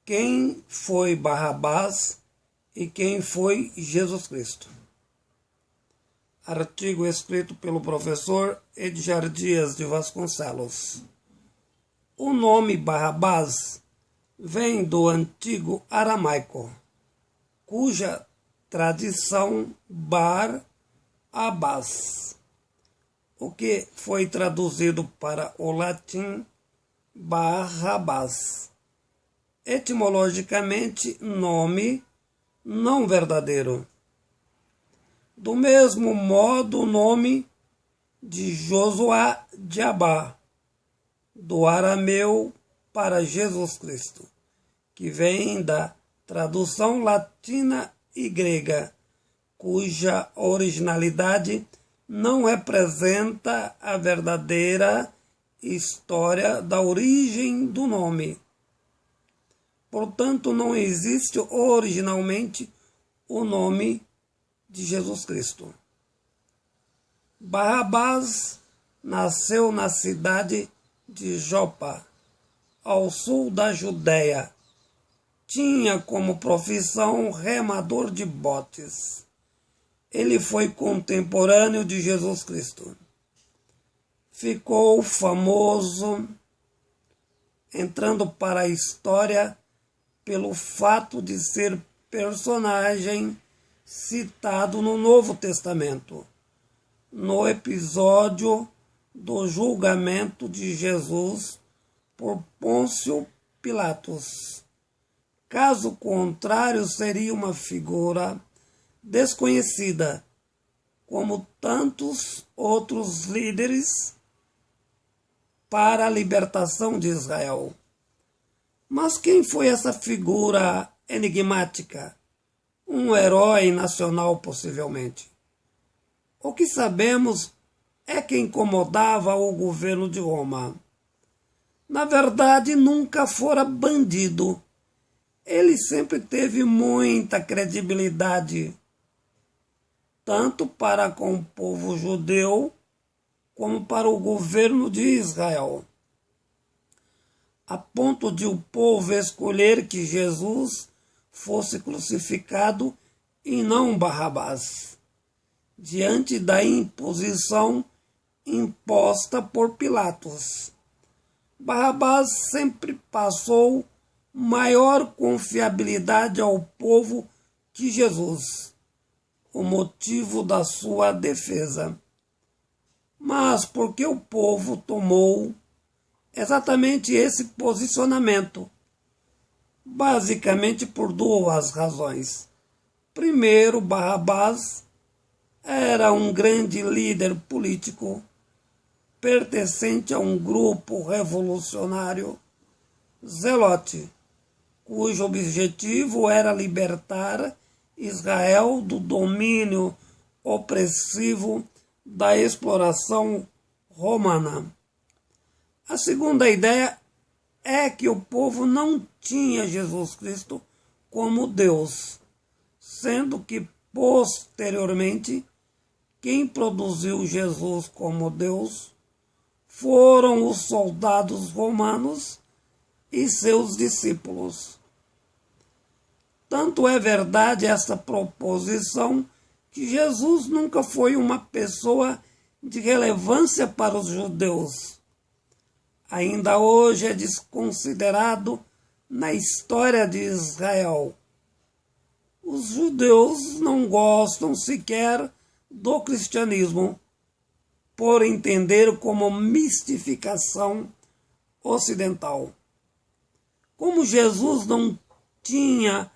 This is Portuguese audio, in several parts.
Quem foi Barrabás e quem foi Jesus Cristo? Artigo escrito pelo professor Edgar Dias de Vasconcelos. O nome Barrabás vem do antigo aramaico, cuja tradição Bar-Abás, o que foi traduzido para o latim Barrabás. Etimologicamente, nome não verdadeiro. Do mesmo modo, o nome de Josué de Abá, do arameu para Jesus Cristo, que vem da tradução latina e grega, cuja originalidade não representa a verdadeira história da origem do nome. Portanto, não existe originalmente o nome de Jesus Cristo. Barrabás nasceu na cidade de Jopa, ao sul da Judéia. Tinha como profissão remador de botes. Ele foi contemporâneo de Jesus Cristo. Ficou famoso, entrando para a história pelo fato de ser personagem citado no Novo Testamento, no episódio do julgamento de Jesus por Pôncio Pilatos. Caso contrário, seria uma figura desconhecida, como tantos outros líderes para a libertação de Israel. Mas quem foi essa figura enigmática? Um herói nacional, possivelmente. O que sabemos é que incomodava o governo de Roma. Na verdade, nunca fora bandido. Ele sempre teve muita credibilidade, tanto para com o povo judeu, como para o governo de Israel, a ponto de o povo escolher que Jesus fosse crucificado e não Barrabás, diante da imposição imposta por Pilatos. Barrabás sempre passou maior confiabilidade ao povo que Jesus, o motivo da sua defesa. Mas por que o povo tomou exatamente esse posicionamento? Basicamente por duas razões. Primeiro, Barrabás era um grande líder político pertencente a um grupo revolucionário zelote, cujo objetivo era libertar Israel do domínio opressivo da exploração romana. A segunda ideia é que o povo não tinha Jesus Cristo como Deus, sendo que, posteriormente, quem produziu Jesus como Deus foram os soldados romanos e seus discípulos. Tanto é verdade essa proposição que Jesus nunca foi uma pessoa de relevância para os judeus. Ainda hoje é desconsiderado na história de Israel. Os judeus não gostam sequer do cristianismo, por entender como mistificação ocidental. Como Jesus não tinha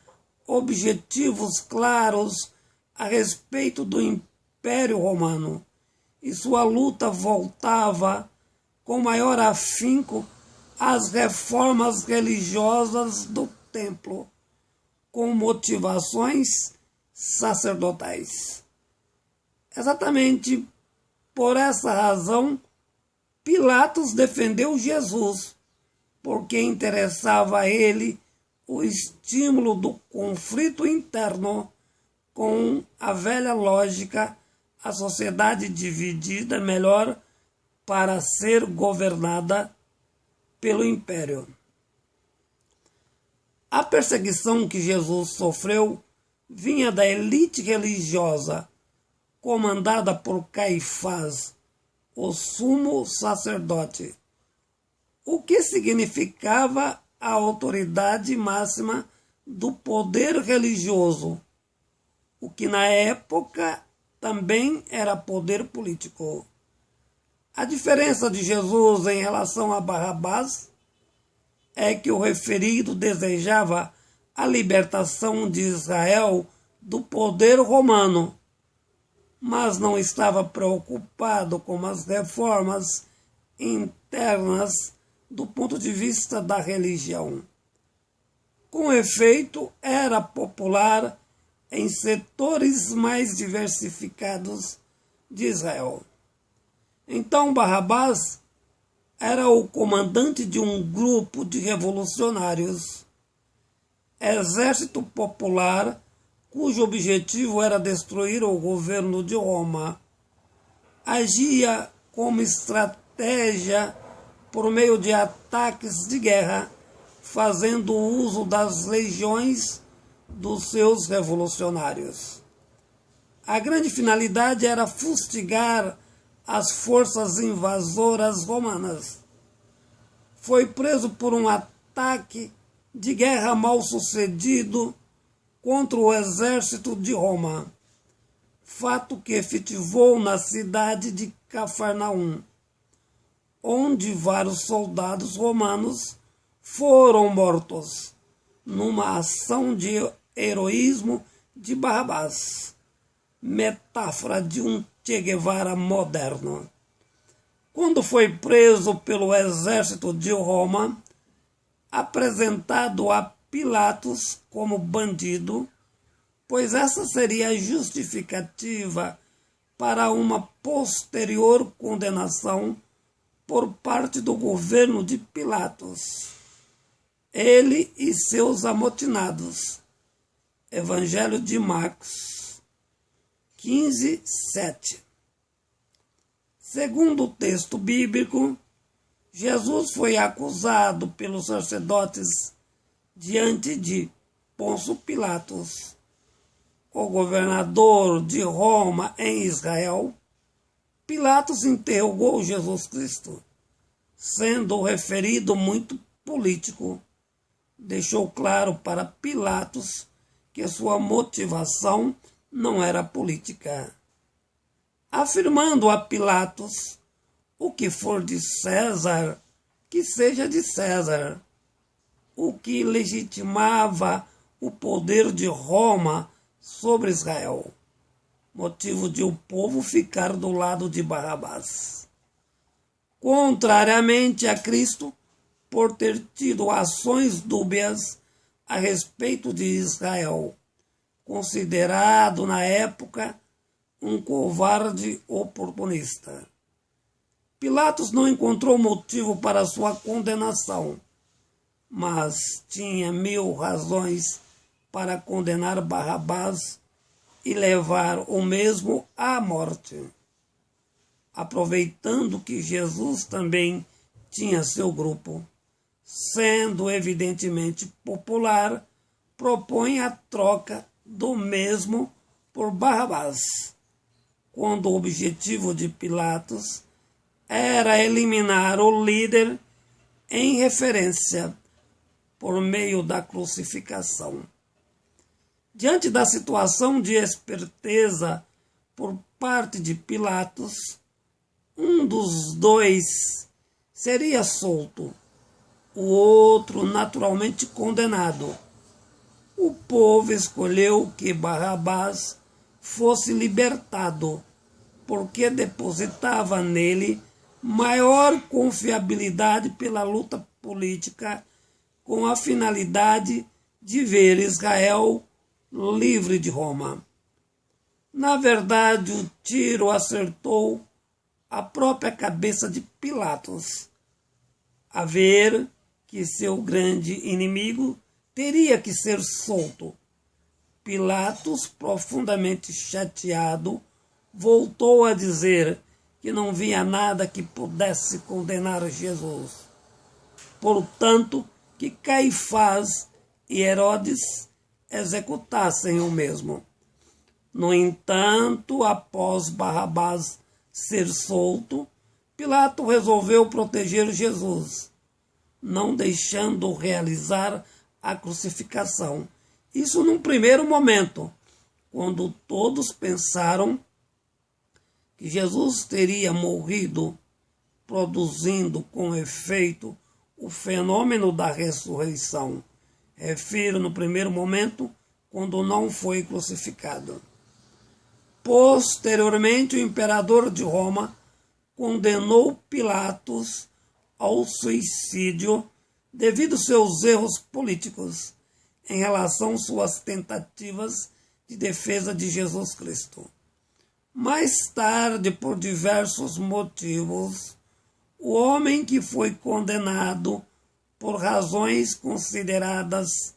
objetivos claros a respeito do Império Romano e sua luta voltava com maior afinco às reformas religiosas do templo, com motivações sacerdotais. Exatamente por essa razão, Pilatos defendeu Jesus, porque interessava a ele o estímulo do conflito interno com a velha lógica, a sociedade dividida melhor para ser governada pelo império. A perseguição que Jesus sofreu vinha da elite religiosa, comandada por Caifás, o sumo sacerdote, o que significava a autoridade máxima do poder religioso, o que na época também era poder político. A diferença de Jesus em relação a Barrabás é que o referido desejava a libertação de Israel do poder romano, mas não estava preocupado com as reformas internas do ponto de vista da religião. Com efeito, era popular em setores mais diversificados de Israel. Então Barrabás era o comandante de um grupo de revolucionários, exército popular, cujo objetivo era destruir o governo de Roma. Agia como estratégia por meio de ataques de guerra, fazendo uso das legiões dos seus revolucionários. A grande finalidade era fustigar as forças invasoras romanas. Foi preso por um ataque de guerra mal sucedido contra o exército de Roma, fato que efetivou na cidade de Cafarnaum, onde vários soldados romanos foram mortos numa ação de heroísmo de Barrabás, metáfora de um Che Guevara moderno. Quando foi preso pelo exército de Roma, apresentado a Pilatos como bandido, pois essa seria a justificativa para uma posterior condenação por parte do governo de Pilatos. Ele e seus amotinados. Evangelho de Marcos 15, 7. Segundo o texto bíblico, Jesus foi acusado pelos sacerdotes diante de Pôncio Pilatos, o governador de Roma em Israel. Pilatos interrogou Jesus Cristo, sendo o referido muito político. Deixou claro para Pilatos que sua motivação não era política, afirmando a Pilatos: o que for de César, que seja de César, o que legitimava o poder de Roma sobre Israel, motivo de o povo ficar do lado de Barrabás. Contrariamente a Cristo, por ter tido ações dúbias a respeito de Israel, considerado na época um covarde oportunista. Pilatos não encontrou motivo para sua condenação, mas tinha 1000 razões para condenar Barrabás e levar o mesmo à morte. Aproveitando que Jesus também tinha seu grupo, sendo evidentemente popular, propõe a troca do mesmo por Barrabás, quando o objetivo de Pilatos era eliminar o líder em referência por meio da crucificação. Diante da situação de esperteza por parte de Pilatos, um dos dois seria solto, o outro naturalmente condenado. O povo escolheu que Barrabás fosse libertado, porque depositava nele maior confiabilidade pela luta política, com a finalidade de ver Israel livre de Roma. Na verdade, o tiro acertou a própria cabeça de Pilatos, a ver que seu grande inimigo teria que ser solto. Pilatos, profundamente chateado, voltou a dizer que não via nada que pudesse condenar Jesus. Portanto, que Caifás e Herodes executassem o mesmo. No entanto, após Barrabás ser solto, Pilato resolveu proteger Jesus, não deixando realizar a crucificação. Isso num primeiro momento, quando todos pensaram que Jesus teria morrido, produzindo com efeito o fenômeno da ressurreição. Refiro no primeiro momento, quando não foi crucificado. Posteriormente, o imperador de Roma condenou Pilatos ao suicídio devido aos seus erros políticos em relação às suas tentativas de defesa de Jesus Cristo. Mais tarde, por diversos motivos, o homem que foi condenado por razões consideradas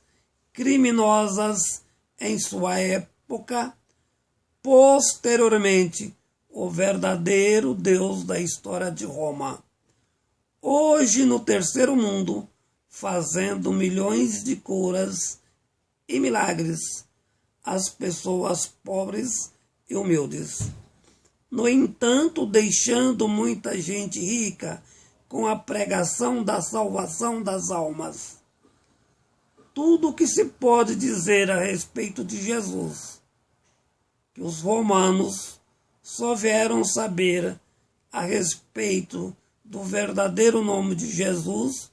criminosas em sua época, posteriormente, o verdadeiro Deus da história de Roma. Hoje, no terceiro mundo, fazendo milhões de curas e milagres às pessoas pobres e humildes. No entanto, deixando muita gente rica com a pregação da salvação das almas. Tudo o que se pode dizer a respeito de Jesus, que os romanos só vieram saber a respeito do verdadeiro nome de Jesus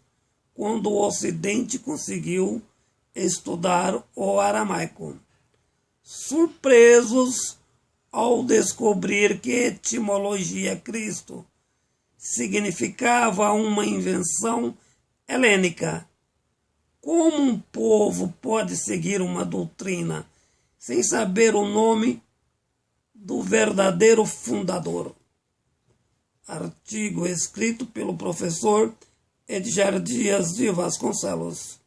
quando o Ocidente conseguiu estudar o aramaico. Surpresos ao descobrir que a etimologia Cristo significava uma invenção helênica. Como um povo pode seguir uma doutrina sem saber o nome do verdadeiro fundador? Artigo escrito pelo professor Edgar Dias de Vasconcelos.